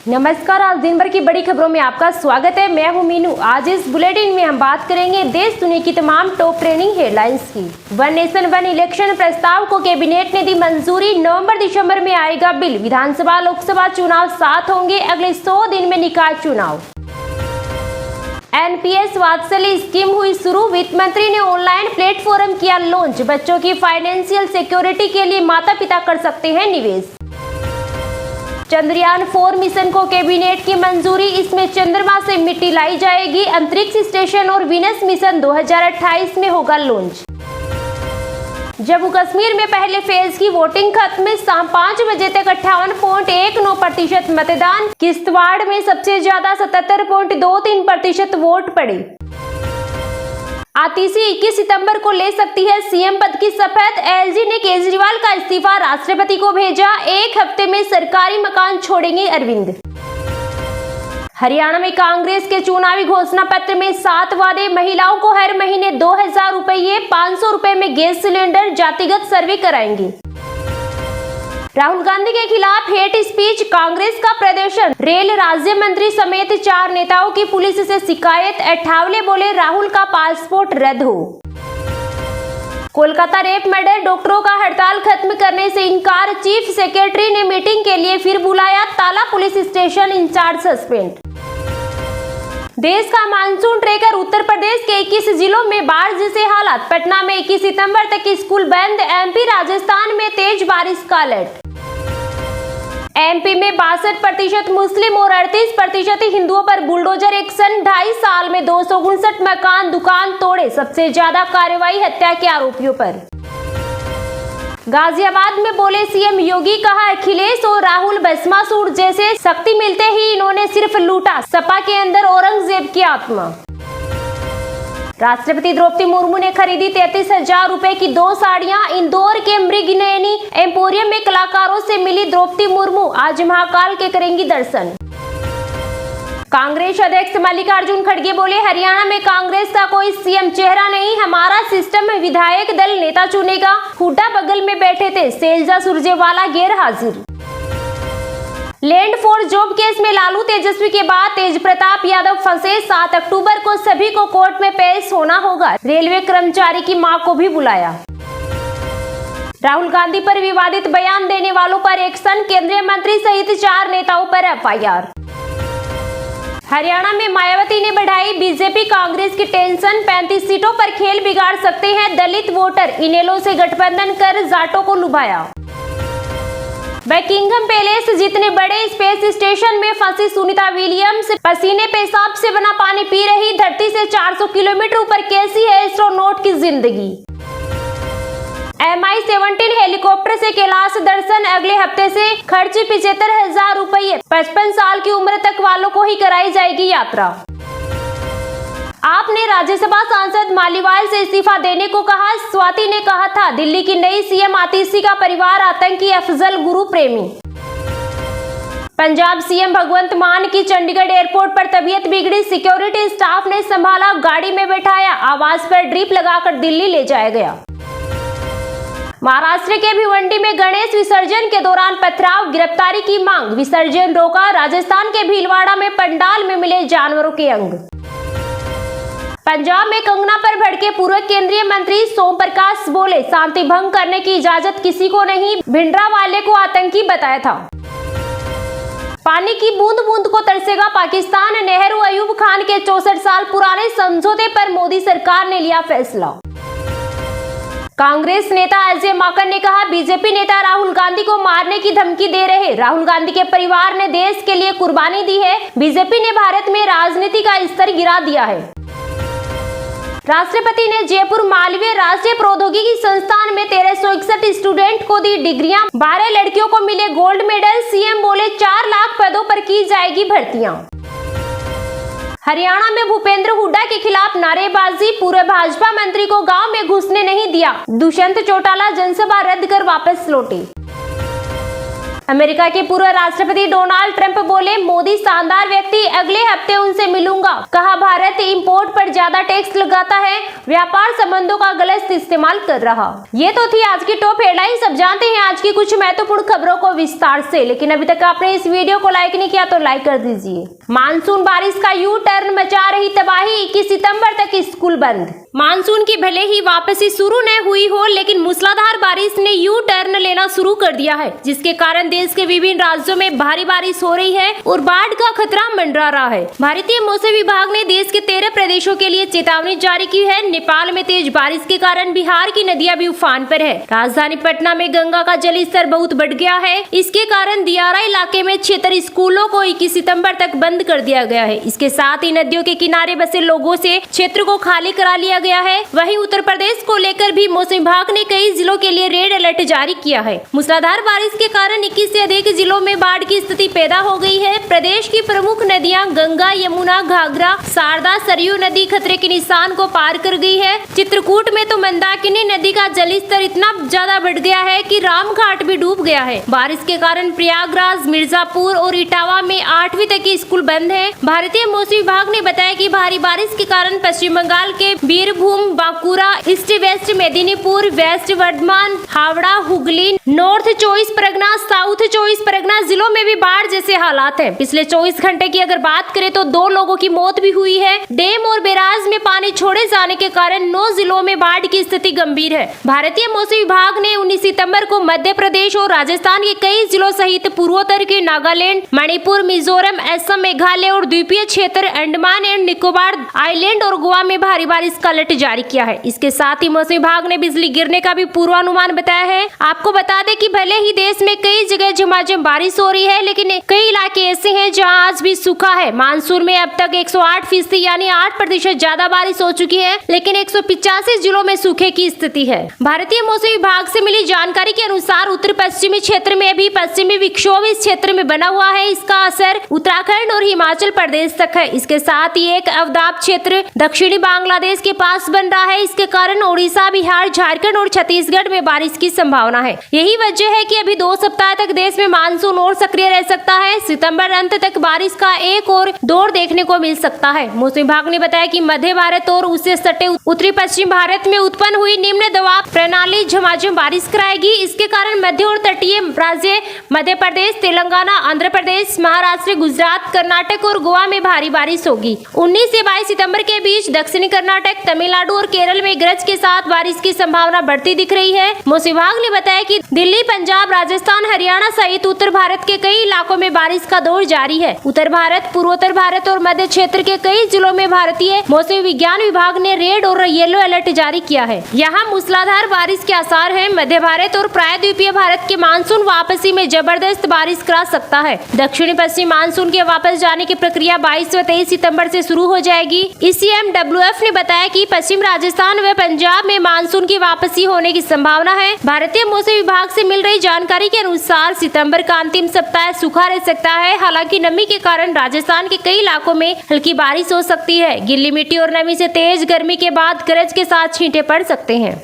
नमस्कार, आज दिन भर की बड़ी खबरों में आपका स्वागत है। मैं हूं मीनू। आज इस बुलेटिन में हम बात करेंगे देश दुनिया की तमाम टॉप ट्रेंडिंग हेडलाइंस की। वन नेशन वन इलेक्शन प्रस्ताव को कैबिनेट ने दी मंजूरी। नवंबर दिसंबर में आएगा बिल। विधानसभा लोकसभा चुनाव साथ होंगे। अगले 100 दिन में निकाय चुनाव। एनपीएस वात्सल्य स्कीम हुई शुरू। वित्त मंत्री ने ऑनलाइन प्लेटफॉर्म किया लॉन्च। बच्चों की फाइनेंशियल सिक्योरिटी के लिए माता पिता कर सकते हैं निवेश। चंद्रयान 4 मिशन को कैबिनेट की मंजूरी। इसमें चंद्रमा से मिट्टी लाई जाएगी। अंतरिक्ष स्टेशन और वीनस मिशन 2028 में होगा लॉन्च। जम्मू कश्मीर में पहले फेज की वोटिंग खत्म। शाम 5 बजे तक 58.19% मतदान। किश्तवाड़ में सबसे ज्यादा 77.23% वोट पड़े। आतिशी 21 सितंबर को ले सकती है सीएम पद की शपथ। एलजी ने केजरीवाल का इस्तीफा राष्ट्रपति को भेजा। एक हफ्ते में सरकारी मकान छोड़ेंगे अरविंद। हरियाणा में कांग्रेस के चुनावी घोषणा पत्र में 7 वादे। महिलाओं को हर महीने 2000 रुपये, 500 रुपये में गैस सिलेंडर, जातिगत सर्वे कराएंगे। राहुल गांधी के खिलाफ हेट स्पीच, कांग्रेस का प्रदर्शन। रेल राज्य मंत्री समेत 4 नेताओं की पुलिस से शिकायत। अठावले बोले राहुल का पासपोर्ट रद्द हो। कोलकाता रेप मर्डर, डॉक्टरों का हड़ताल खत्म करने से इनकार। चीफ सेक्रेटरी ने मीटिंग के लिए फिर बुलाया। ताला पुलिस स्टेशन इंचार्ज सस्पेंड। देश का मानसून ट्रेकर, उत्तर प्रदेश के 21 जिलों में बाढ़ जैसे हालात। पटना में 21 सितंबर तक स्कूल बंद। एमपी राजस्थान में तेज बारिश का अलर्ट। एमपी में 62% मुस्लिम और 38% हिंदुओं पर बुलडोजर एक्शन। 2.5 साल में 259 मकान दुकान तोड़े। सबसे ज्यादा कार्रवाई हत्या के आरोपियों पर। गाजियाबाद में बोले सीएम योगी, कहा अखिलेश और राहुल भस्मासुर जैसे, शक्ति मिलते ही इन्होंने सिर्फ लूटा। सपा के अंदर औरंगजेब की आत्मा। राष्ट्रपति द्रौपदी मुर्मू ने खरीदी 33,000 रुपए की 2 साड़ियां। इंदौर के मृगनयनी एम्पोरियम में कलाकारों से मिली द्रौपदी मुर्मू। आज महाकाल के करेंगी दर्शन। कांग्रेस अध्यक्ष मल्लिकार्जुन खड़गे बोले हरियाणा में कांग्रेस का कोई सीएम चेहरा नहीं, हमारा सिस्टम में विधायक दल नेता चुनेगा। हुड्डा बगल में बैठे थे, शैलजा सुरजेवाला गैर हाजिर। लैंड फॉर जॉब केस में लालू तेजस्वी के बाद तेज प्रताप यादव फंसे। 7 अक्टूबर को सभी को कोर्ट में पेश होना होगा। रेलवे कर्मचारी की मां को भी बुलाया। राहुल गांधी पर विवादित बयान देने वालों पर एक्शन। केंद्रीय मंत्री सहित 4 नेताओं पर एफआईआर। हरियाणा में मायावती ने बढ़ाई बीजेपी कांग्रेस की टेंशन। 35 सीटों पर खेल बिगाड़ सकते हैं दलित वोटर। इनेलो से गठबंधन कर जाटों को लुभाया। बकिंघम पैलेस, जितने बड़े स्पेस स्टेशन में फंसी सुनीता विलियम्स। पसीने पेशाब से बना पानी पी रही। धरती से 400 किलोमीटर ऊपर कैसी है एस्ट्रोनॉट की जिंदगी। MI-17 हेलीकॉप्टर से कैलाश दर्शन। अगले हफ्ते से खर्च 75,000 रुपये। 55 साल की उम्र तक वालों को ही कराई जाएगी यात्रा। आपने राज्यसभा सांसद मालीवाल से इस्तीफा देने को कहा। स्वाति ने कहा था दिल्ली की नई सीएम आतिशी का परिवार आतंकी, अफजल गुरु प्रेमी। पंजाब सीएम भगवंत मान की चंडीगढ़ एयरपोर्ट पर तबीयत बिगड़ी। सिक्योरिटी स्टाफ ने संभाला, गाड़ी में बैठाया, आवाज पर ड्रिप लगाकर दिल्ली ले जाया गया। महाराष्ट्र के भिवंडी में गणेश विसर्जन के दौरान पथराव, गिरफ्तारी की मांग। विसर्जन रोका। राजस्थान के भीलवाड़ा में पंडाल में मिले जानवरों के अंग। पंजाब में कंगना पर भड़के पूर्व केंद्रीय मंत्री सोम प्रकाश बोले शांति भंग करने की इजाजत किसी को नहीं। भिंडरावाले को आतंकी बताया था। पानी की बूंद बूंद को तरसेगा पाकिस्तान। नेहरू अयूब खान के 64 साल पुराने समझौते पर मोदी सरकार ने लिया फैसला। कांग्रेस नेता अजय माकन ने कहा बीजेपी नेता राहुल गांधी को मारने की धमकी दे रहे। राहुल गांधी के परिवार ने देश के लिए कुर्बानी दी है। बीजेपी ने भारत में राजनीति का स्तर गिरा दिया है। राष्ट्रपति ने जयपुर मालवीय राष्ट्रीय प्रौद्योगिकी संस्थान में 1361 स्टूडेंट को दी डिग्रियां। 12 लड़कियों को मिले गोल्ड मेडल। सीएम बोले 4 लाख पदों पर की जाएगी भर्तियां। हरियाणा में भूपेंद्र हुड्डा के खिलाफ नारेबाजी। पूर्व भाजपा मंत्री को गांव में घुसने नहीं दिया। दुष्यंत चौटाला जनसभा रद्द कर वापस लौटे। अमेरिका के पूर्व राष्ट्रपति डोनाल्ड ट्रंप बोले, मोदी शानदार व्यक्ति, अगले हफ्ते उनसे मिलूंगा। कहा, भारत इंपोर्ट पर ज्यादा टैक्स लगाता है, व्यापार संबंधों का गलत इस्तेमाल कर रहा। ये तो थी आज की टॉप हेडलाइंस। अब जानते हैं आज की कुछ महत्वपूर्ण खबरों को विस्तार से। लेकिन अभी तक आपने इस वीडियो को लाइक नहीं किया तो लाइक कर दीजिए। मानसून बारिश का यू टर्न मचा रही तबाही, 21 सितंबर तक स्कूल बंद। मानसून की भले ही वापसी शुरू न हुई हो, लेकिन मूसलाधार बारिश ने यू टर्न लेना शुरू कर दिया है, जिसके कारण देश के विभिन्न राज्यों में भारी बारिश हो रही है और बाढ़ का खतरा मंडरा रहा है। भारतीय मौसम विभाग ने देश के 13 प्रदेशों के लिए चेतावनी जारी की है। नेपाल में तेज बारिश के कारण बिहार की नदियां भी उफान पर है। राजधानी पटना में गंगा का जल स्तर बहुत बढ़ गया है। इसके कारण दियारा इलाके में 76 स्कूलों को 21 सितंबर तक बंद कर दिया गया है। इसके साथ ही नदियों के किनारे बसे लोगों से क्षेत्र को खाली करा लिया गया है। वहीं उत्तर प्रदेश को लेकर भी मौसम विभाग ने कई जिलों के लिए रेड अलर्ट जारी किया है। मूसलाधार बारिश के कारण 21 से अधिक जिलों में बाढ़ की स्थिति पैदा हो गई है। प्रदेश की प्रमुख नदियां गंगा, यमुना, घाघरा, शारदा, सरयू नदी खतरे के निशान को पार कर गई है। चित्रकूट में तो मंदाकिनी नदी का जलस्तर इतना ज्यादा बढ़ गया है कि रामघाट भी डूब गया है। बारिश के कारण प्रयागराज, मिर्जापुर और इटावा में 8वीं तक की स्कूल बंद है। भारतीय मौसम विभाग ने बताया कि भारी बारिश के कारण पश्चिम बंगाल के Birbhum, Bankura, east west Medinipur, west Bardhaman, Howrah, Hooghly, north 24 Pargana, south 24 Pargana जिलों में भी बाढ़ जैसे हालात हैं। पिछले 24 घंटे की अगर बात करें तो 2 लोगों की मौत भी हुई है। डैम और बैराज में पानी छोड़े जाने के कारण 9 जिलों में बाढ़ की स्थिति गंभीर है। भारतीय मौसम विभाग ने 19 सितंबर को मध्य प्रदेश और राजस्थान के कई जिलों सहित पूर्वोत्तर के नागालैंड, मणिपुर, मिजोरम, असम, मेघालय और द्वीपीय क्षेत्र, अंडमान एंड निकोबार आइलैंड और गोवा में भारी बारिश का अलर्ट जारी किया है। इसके साथ ही मौसम विभाग ने बिजली गिरने का भी पूर्वानुमान बताया है। आपको बता दें कि भले ही देश में कई जगह झमाझम बारिश हो रही है, लेकिन कई इलाके ऐसे हैं जहां आज भी सूखा है। मानसून में अब तक 108% यानी 8% ज्यादा बारिश हो चुकी है, लेकिन 185 जिलों में सूखे की स्थिति है। भारतीय मौसम विभाग से मिली जानकारी के अनुसार उत्तर पश्चिमी क्षेत्र में भी पश्चिमी विक्षोभ इस क्षेत्र में बना हुआ है। इसका असर उत्तराखंड और हिमाचल प्रदेश तक है। इसके साथ ही एक अवदाब क्षेत्र दक्षिणी बांग्लादेश के पास बन रहा है। इसके कारण ओडिशा, बिहार, झारखंड और छत्तीसगढ़ में बारिश की संभावना है। यही वजह है कि अभी 2 सप्ताह तक देश में मानसून और सक्रिय रह सकता है। सितंबर अंत तक बारिश का एक और दौर देखने को मिल सकता है। मौसम विभाग ने बताया कि मध्य भारत और उससे सटे उत्तरी पश्चिम भारत में उत्पन्न हुई निम्न दबाव प्रणाली झमाझम बारिश कराएगी। इसके कारण मध्य और तटीय राज्य मध्य प्रदेश, तेलंगाना, आंध्र प्रदेश, महाराष्ट्र, गुजरात, कर्नाटक और गोवा में भारी बारिश होगी। 19 से 22 सितंबर के बीच दक्षिणी कर्नाटक, तमिलनाडु और केरल में गरज के साथ बारिश की संभावना बढ़ती दिख रही है। मौसम विभाग ने बताया कि दिल्ली, पंजाब, राजस्थान, हरियाणा सहित उत्तर भारत के कई इलाकों में बारिश का दौर जारी है। उत्तर भारत, पूर्वोत्तर भारत और मध्य क्षेत्र के कई जिलों में भारतीय मौसम विज्ञान विभाग ने रेड और येलो अलर्ट जारी किया है। यहाँ मूसलाधार बारिश के आसार हैं। मध्य भारत और प्रायद्वीपीय भारत के मानसून वापसी में जबरदस्त बारिश करा सकता है। दक्षिणी पश्चिम मानसून के वापस जाने की प्रक्रिया 22 व 23 सितंबर से शुरू हो जाएगी। ECMWF ने बताया कि पश्चिम राजस्थान व पंजाब में मानसून की वापसी होने की संभावना है। भारतीय मौसम विभाग से मिल रही जानकारी के अनुसार सितंबर का अंतिम सप्ताह सूखा रह सकता है। हालांकि नमी के कारण राजस्थान के कई इलाकों में हल्की बारिश हो सकती है। गिल्ली मिट्टी और नमी से तेज गर्मी के बाद गरज के साथ छींटे पड़ सकते हैं।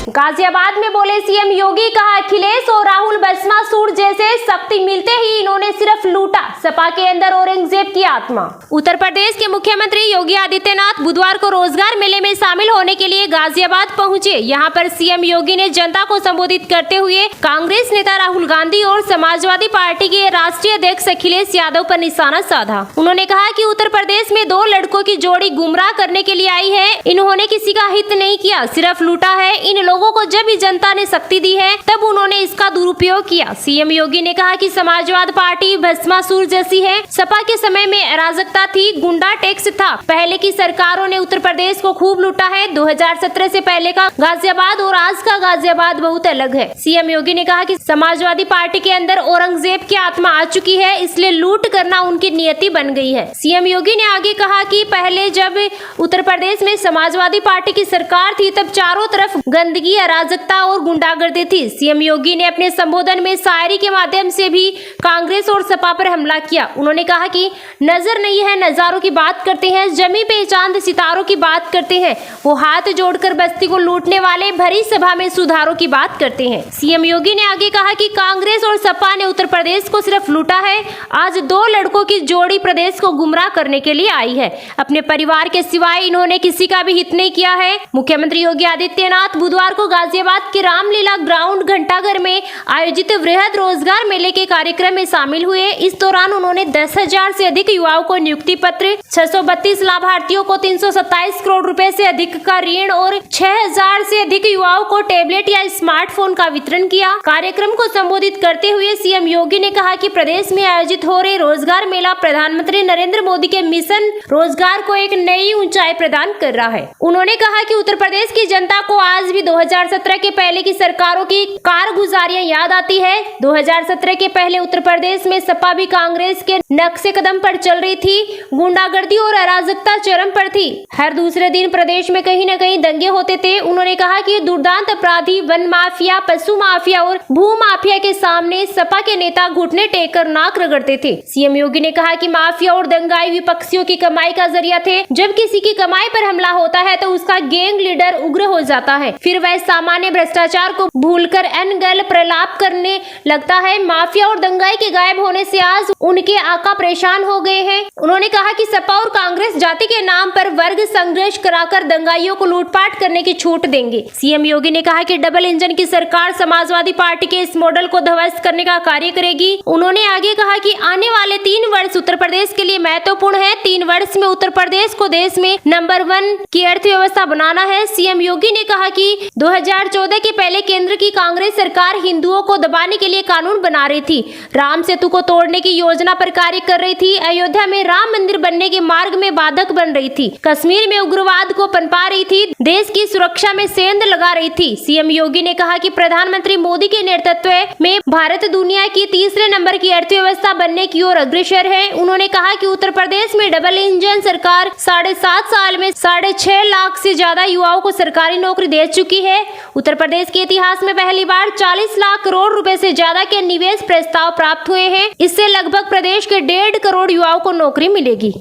गाजियाबाद में बोले सीएम योगी, कहा अखिलेश और राहुल भस्मासुर जैसे शक्ति मिलते ही इन्होंने सिर्फ लूटा, सपा के अंदर औरंगजेब की आत्मा। उत्तर प्रदेश के मुख्यमंत्री योगी आदित्यनाथ बुधवार को रोजगार मेले में शामिल होने के लिए गाजियाबाद पहुंचे। यहां पर सीएम योगी ने जनता को संबोधित करते हुए कांग्रेस नेता राहुल गांधी और समाजवादी पार्टी के राष्ट्रीय अध्यक्ष अखिलेश यादव पर निशाना साधा। उन्होंने कहा कि उत्तर प्रदेश में 2 लड़कों की जोड़ी गुमराह करने के लिए आई है। इन्होंने किसी का हित नहीं किया, सिर्फ लूटा है। इन लोगों को जब भी जनता ने शक्ति दी है तब उन्होंने इसका दुरुपयोग किया। सीएम योगी ने कहा कि समाजवादी पार्टी भस्मासुर जैसी है। सपा के समय में अराजकता थी, गुंडा टैक्स था। पहले की सरकारों ने उत्तर प्रदेश को खूब लूटा है। 2017 से पहले का गाजियाबाद और आज का गाजियाबाद बहुत अलग है। सीएम योगी ने कहा कि समाजवादी पार्टी के अंदर औरंगजेब की आत्मा आ चुकी है, इसलिए लूट करना उनकी नियति बन गई है। सीएम योगी ने आगे कहा कि पहले जब उत्तर प्रदेश में समाजवादी पार्टी की सरकार थी तब चारों तरफ गंदगी गंदगी, अराजकता और गुंडागर्दी थी। सीएम योगी ने अपने संबोधन में शायरी के माध्यम से भी कांग्रेस और सपा पर हमला किया। उन्होंने कहा कि नजर नहीं है नजारों की बात करते हैं, जमी पे चांद सितारों की बात करते हैं, वो हाथ जोड़कर बस्ती को लूटने वाले भरी सभा में सुधारों की बात करते हैं। सीएम योगी ने आगे कहा कि कांग्रेस और सपा ने उत्तर प्रदेश को सिर्फ लूटा है, आज दो लड़कों की जोड़ी प्रदेश को गुमराह करने के लिए आई है। अपने परिवार के सिवाय इन्होंने किसी का भी हित नहीं किया है। मुख्यमंत्री योगी आदित्यनाथ बुधवार को गाजियाबाद के रामलीला ग्राउंड घंटाघर में आयोजित वृहद रोजगार मेले के कार्यक्रम में शामिल हुए। इस दौरान उन्होंने 10,000 से अधिक युवाओं को नियुक्ति पत्र, 632 लाभार्थियों को 327 करोड़ रुपए से अधिक का ऋण और 6,000 से अधिक युवाओं को टैबलेट या स्मार्टफोन का वितरण किया। कार्यक्रम को संबोधित करते हुए सीएम योगी ने कहा कि प्रदेश में आयोजित हो रहे रोजगार मेला प्रधानमंत्री नरेंद्र मोदी के मिशन रोजगार को एक नई ऊंचाई प्रदान कर रहा है। उन्होंने कहा कि उत्तर प्रदेश की जनता को आज भी 2017 के पहले की सरकारों की कारगुजारियां याद आती है। 2017 के पहले उत्तर प्रदेश में सपा भी कांग्रेस के नक्शे कदम पर चल रही थी। गुंडागर्दी और अराजकता चरम पर थी। हर दूसरे दिन प्रदेश में कहीं न कहीं दंगे होते थे। उन्होंने कहा कि दुर्दांत अपराधी, वन माफिया, पशु माफिया और भू माफिया के सामने सपा के नेता घुटने टेक कर नाक रगड़ते थे। सीएम योगी ने कहा कि माफिया और दंगाई विपक्षियों की कमाई का जरिया थे। जब किसी की कमाई पर हमला होता है तो उसका गैंग लीडर उग्र हो जाता है, फिर वह सामान्य भ्रष्टाचार को भूलकर अनगढ़ प्रलाप करने लगता है। माफिया और दंगाई के गायब होने से आज उनके आका परेशान हो गए हैं। उन्होंने कहा कि सपा और कांग्रेस जाति के नाम पर वर्ग संघर्ष कराकर दंगाइयों को लूटपाट करने की छूट देंगे। सीएम योगी ने कहा कि डबल इंजन की सरकार समाजवादी पार्टी के इस मॉडल को ध्वस्त करने का कार्य करेगी। उन्होंने आगे कहा कि आने वाले 3 वर्ष उत्तर प्रदेश के लिए महत्वपूर्ण है। 3 वर्ष में उत्तर प्रदेश को देश में नंबर 1 की अर्थव्यवस्था बनाना है। सीएम योगी ने कहा कि 2014 के पहले केंद्र की कांग्रेस सरकार हिंदुओं को दबाने के लिए कानून बना रही थी, राम सेतु को तोड़ने की योजना पर कार्य कर रही थी, अयोध्या में राम मंदिर बनने के मार्ग में बाधक बन रही थी, कश्मीर में उग्रवाद को पनपा रही थी, देश की सुरक्षा में सेंध लगा रही थी। सीएम योगी ने कहा कि प्रधानमंत्री मोदी के नेतृत्व में भारत दुनिया की तीसरे नंबर की अर्थव्यवस्था बनने की ओर अग्रसर है। उन्होंने कहा कि उत्तर प्रदेश में डबल इंजन सरकार 7.5 साल में 6.5 लाख से ज्यादा युवाओं को सरकारी नौकरी दे चुकी है। उत्तर प्रदेश के इतिहास में पहली बार 40 लाख करोड़ रुपए से ज्यादा के निवेश प्रस्ताव प्राप्त हुए हैं। इससे लगभग प्रदेश के 1.5 करोड़ युवाओं को नौकरी मिलेगी।